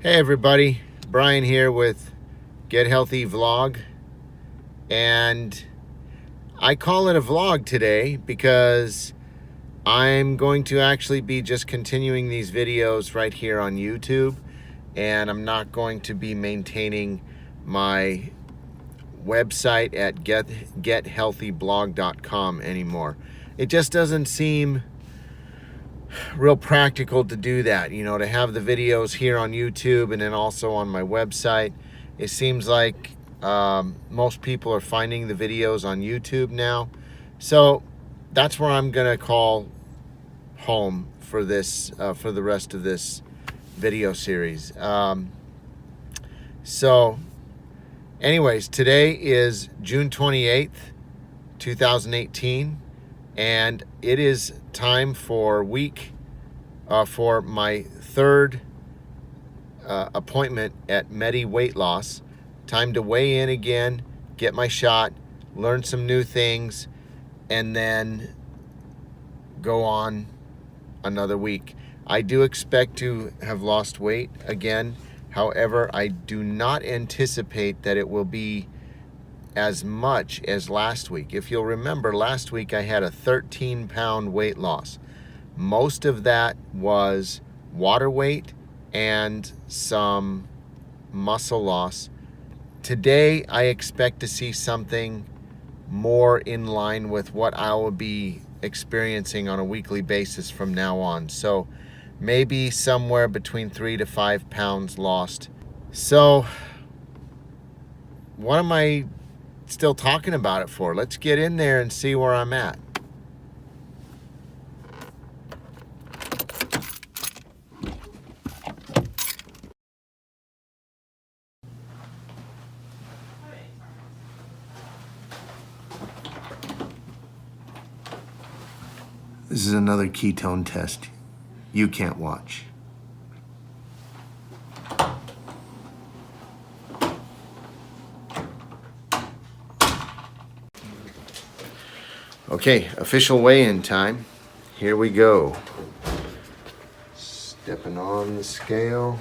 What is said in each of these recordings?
Hey everybody, Brian here with Get Healthy Vlog, and I call it a vlog today because I'm going to actually be just continuing these videos right here on YouTube, and I'm not going to be maintaining my website at gethealthyblog.com anymore. It just doesn't seem real practical to do that, to have the videos here on YouTube and then also on my website. It seems like most people are finding the videos on YouTube now, so that's where I'm gonna call home for this for the rest of this video series. So anyways, today is June 28th 2018, and it is time for my third appointment at Medi-Weightloss. Time to weigh in again, get my shot, learn some new things, and then go on another week. I do expect to have lost weight again. However, I do not anticipate that it will be as much as last week. If you'll remember, last week I had a 13-pound weight loss. Most of that was water weight and some muscle loss. Today I expect to see something more in line with what I will be experiencing on a weekly basis from now on. So maybe somewhere between 3 to 5 pounds lost. So what am I still talking about it for? Let's get in there and see where I'm at. This is another ketone test you can't watch. Okay, official weigh-in time. Here we go. Stepping on the scale.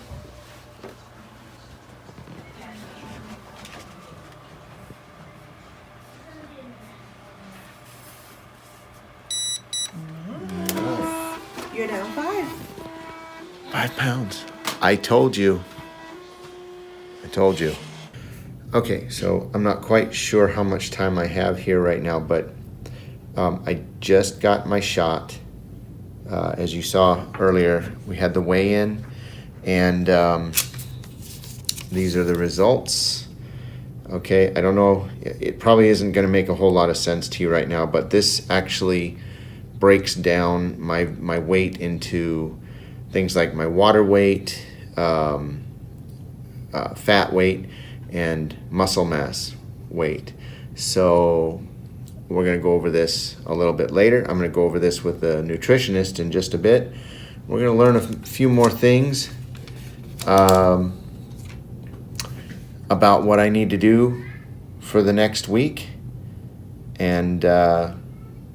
You're down 5. 5 pounds. I told you. Okay, so I'm not quite sure how much time I have here right now, but I just got my shot. As you saw earlier, we had the weigh-in, and these are the results. Okay, I don't know, it probably isn't going to make a whole lot of sense to you right now, but this actually breaks down my weight into things like my water weight, fat weight, and muscle mass weight. So we're going to go over this a little bit later. I'm going to go over this with a nutritionist in just a bit. We're going to learn a few more things about what I need to do for the next week. And I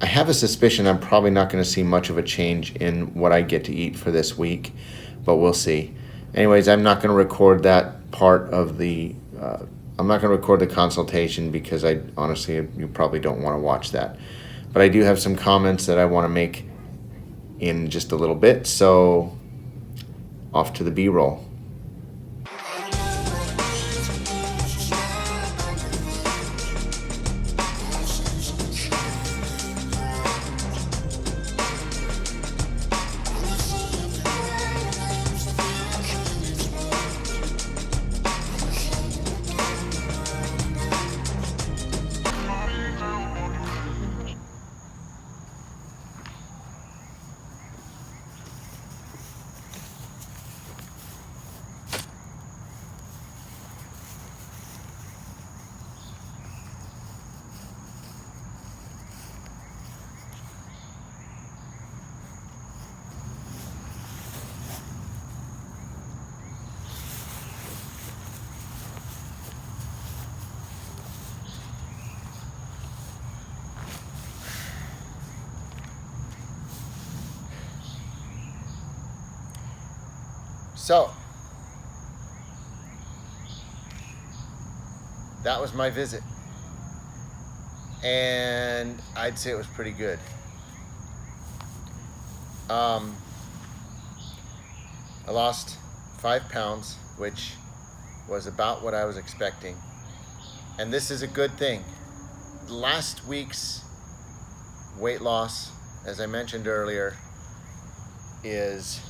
have a suspicion I'm probably not going to see much of a change in what I get to eat for this week, but we'll see. Anyways, I'm not going to record that part of the I'm not going to record the consultation because I honestly, you probably don't want to watch that. But I do have some comments that I want to make in just a little bit, so off to the B-roll. So that was my visit. And I'd say it was pretty good. I lost 5 pounds, which was about what I was expecting. And this is a good thing. Last week's weight loss, as I mentioned earlier, is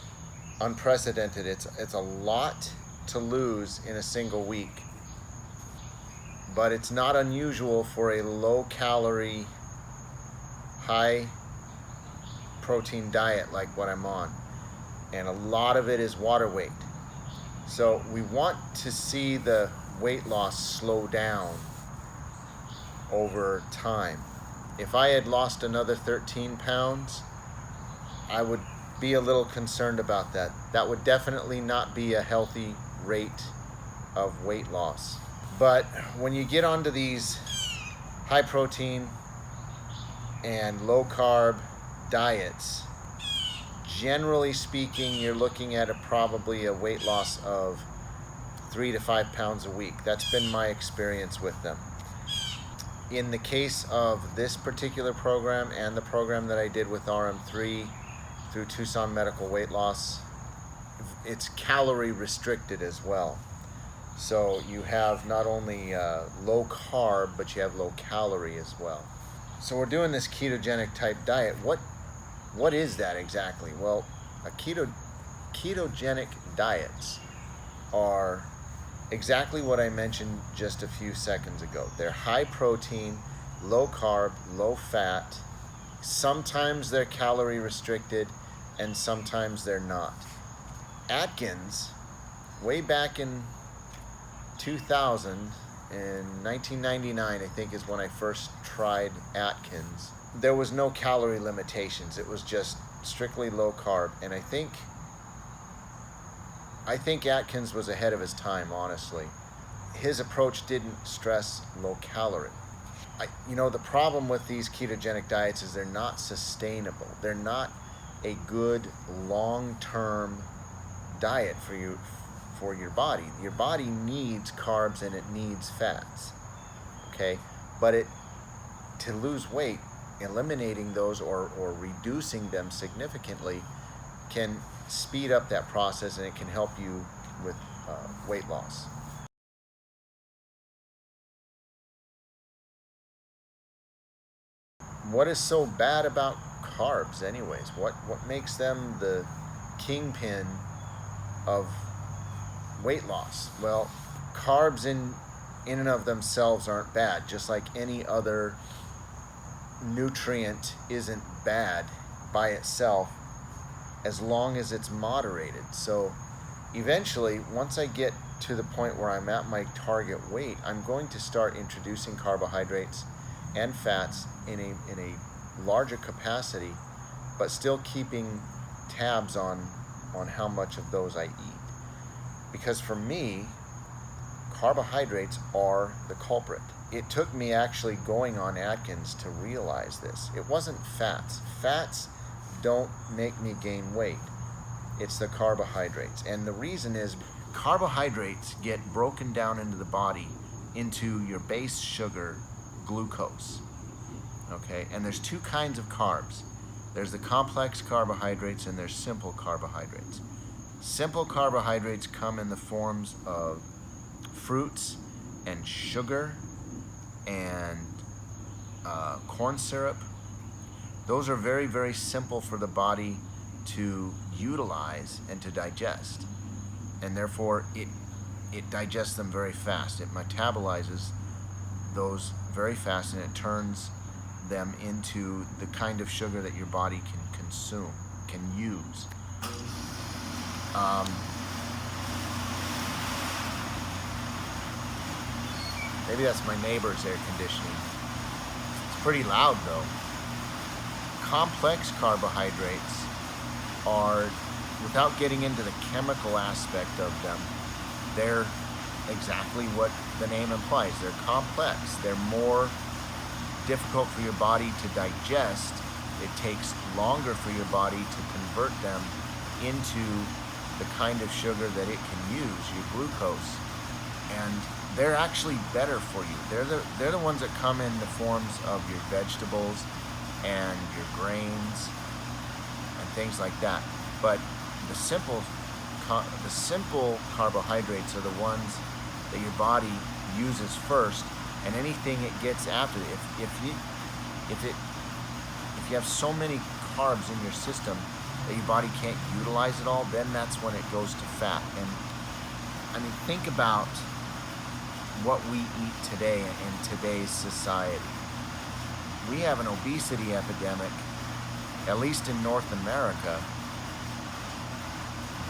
unprecedented. It's a lot to lose in a single week. But it's not unusual for a low-calorie, high-protein diet like what I'm on. And a lot of it is water weight. So we want to see the weight loss slow down over time. If I had lost another 13 pounds, I would be a little concerned about that. That would definitely not be a healthy rate of weight loss. But when you get onto these high protein and low carb diets, generally speaking, you're looking at probably a weight loss of 3 to 5 pounds a week. That's been my experience with them. In the case of this particular program and the program that I did with RM3 through Tucson Medical Weight Loss, it's calorie restricted as well. So you have not only low carb, but you have low calorie as well. So we're doing this ketogenic type diet. What is that exactly? Well, ketogenic diets are exactly what I mentioned just a few seconds ago. They're high protein, low carb, low fat. Sometimes they're calorie restricted and sometimes they're not. Atkins, way back in 2000, in 1999, I think is when I first tried Atkins. There was no calorie limitations. It was just strictly low carb. And I think Atkins was ahead of his time, honestly. His approach didn't stress low calorie. The problem with these ketogenic diets is they're not sustainable. They're not a good long-term diet for your body. Your body needs carbs and it needs fats, okay? But to lose weight, eliminating those or reducing them significantly can speed up that process, and it can help you with weight loss. What is so bad about carbs anyways? What makes them the kingpin of weight loss? Well, carbs in and of themselves aren't bad, just like any other nutrient isn't bad by itself as long as it's moderated. So eventually, once I get to the point where I'm at my target weight, I'm going to start introducing carbohydrates and fats in a larger capacity, but still keeping tabs on how much of those I eat. Because for me, carbohydrates are the culprit. It took me actually going on Atkins to realize this. It wasn't fats. Fats don't make me gain weight. It's the carbohydrates. And the reason is carbohydrates get broken down into the body into your base sugar, glucose. Okay? And there's two kinds of carbs. There's the complex carbohydrates and there's simple carbohydrates. Simple carbohydrates come in the forms of fruits and sugar and corn syrup. Those are very, very simple for the body to utilize and to digest. And therefore, it digests them very fast. It metabolizes those very fast, and it turns them into the kind of sugar that your body can consume, can use. Maybe that's my neighbor's air conditioning. It's pretty loud though. Complex carbohydrates are, without getting into the chemical aspect of them, they're exactly what the name implies. They're complex. They're more difficult for your body to digest. It takes longer for your body to convert them into the kind of sugar that it can use, your glucose. and they're actually better for you. They're the ones that come in the forms of your vegetables and your grains and things like that. But the simple carbohydrates are the ones that your body uses first, and anything it gets after. If you have so many carbs in your system that your body can't utilize it all, then that's when it goes to fat. And I mean, think about what we eat today in today's society. We have an obesity epidemic, at least in North America,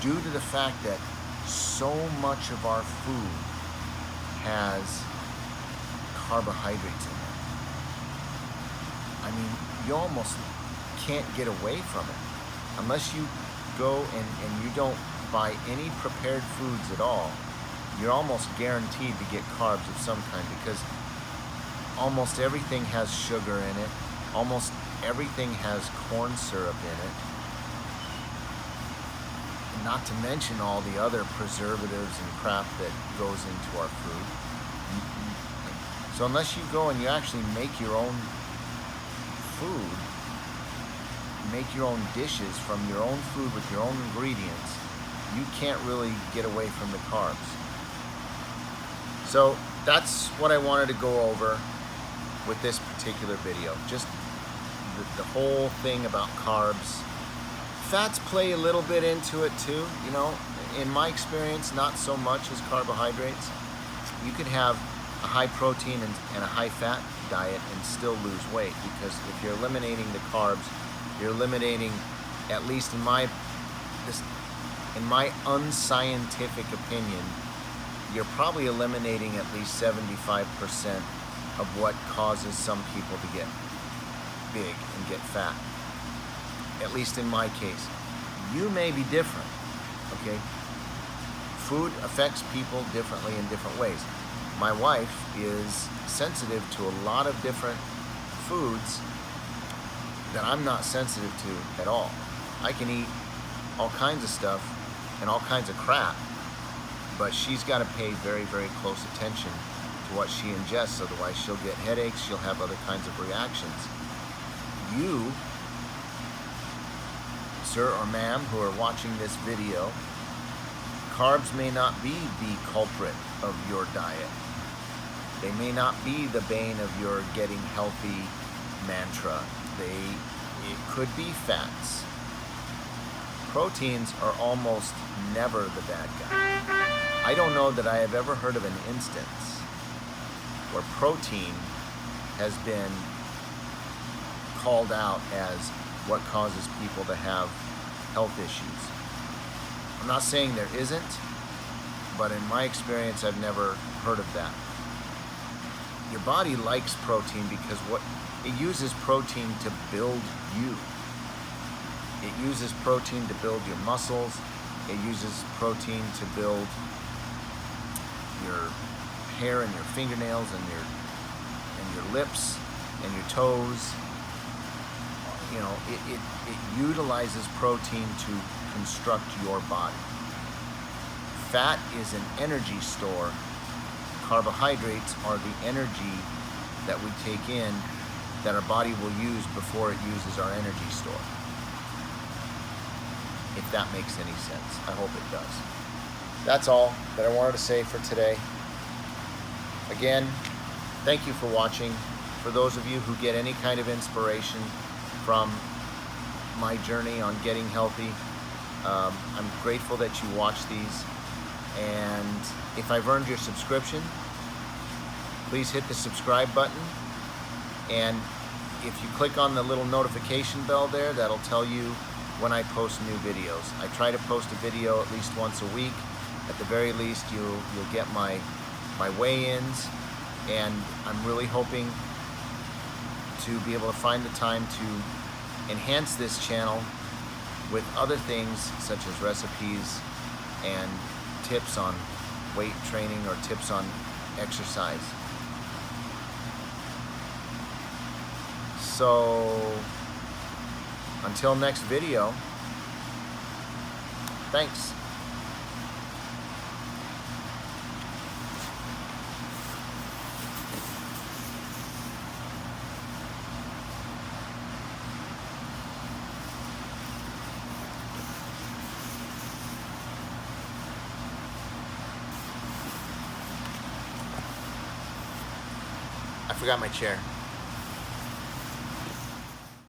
due to the fact that so much of our food has carbohydrates in it. I mean, you almost can't get away from it unless you go and you don't buy any prepared foods at all. You're almost guaranteed to get carbs of some kind, because almost everything has sugar in it. Almost everything has corn syrup in it. And not to mention all the other preservatives and crap that goes into our food. So unless you go and you actually make your own food, make your own dishes from your own food with your own ingredients, you can't really get away from the carbs. So that's what I wanted to go over with this particular video. Just the whole thing about carbs. Fats play a little bit into it too, you know. In my experience, not so much as carbohydrates. You could have a high protein and a high fat diet and still lose weight, because if you're eliminating the carbs, you're eliminating, at least in my unscientific opinion, you're probably eliminating at least 75% of what causes some people to get big and get fat. At least in my case. You may be different, okay? Food affects people differently in different ways. My wife is sensitive to a lot of different foods that I'm not sensitive to at all. I can eat all kinds of stuff and all kinds of crap, but she's got to pay very, very close attention to what she ingests, otherwise she'll get headaches, she'll have other kinds of reactions. You, sir or ma'am, who are watching this video, carbs may not be the culprit of your diet. They may not be the bane of your getting healthy mantra. It could be fats. Proteins are almost never the bad guy. I don't know that I have ever heard of an instance where protein has been called out as what causes people to have health issues. I'm not saying there isn't, but in my experience, I've never heard of that. Your body likes protein because it uses protein to build you. It uses protein to build your muscles. It uses protein to build your hair and your fingernails and your lips and your toes. You know, it utilizes protein to construct your body. Fat is an energy store. Carbohydrates are the energy that we take in that our body will use before it uses our energy store. If that makes any sense. I hope it does. That's all that I wanted to say for today. Again, thank you for watching. For those of you who get any kind of inspiration from my journey on getting healthy, I'm grateful that you watch these. And if I've earned your subscription, please hit the subscribe button. And if you click on the little notification bell there, that'll tell you when I post new videos. I try to post a video at least once a week. At the very least, you'll get my weigh-ins, and I'm really hoping to be able to find the time to enhance this channel with other things such as recipes and tips on weight training or tips on exercise. So until next video, thanks. I forgot my chair.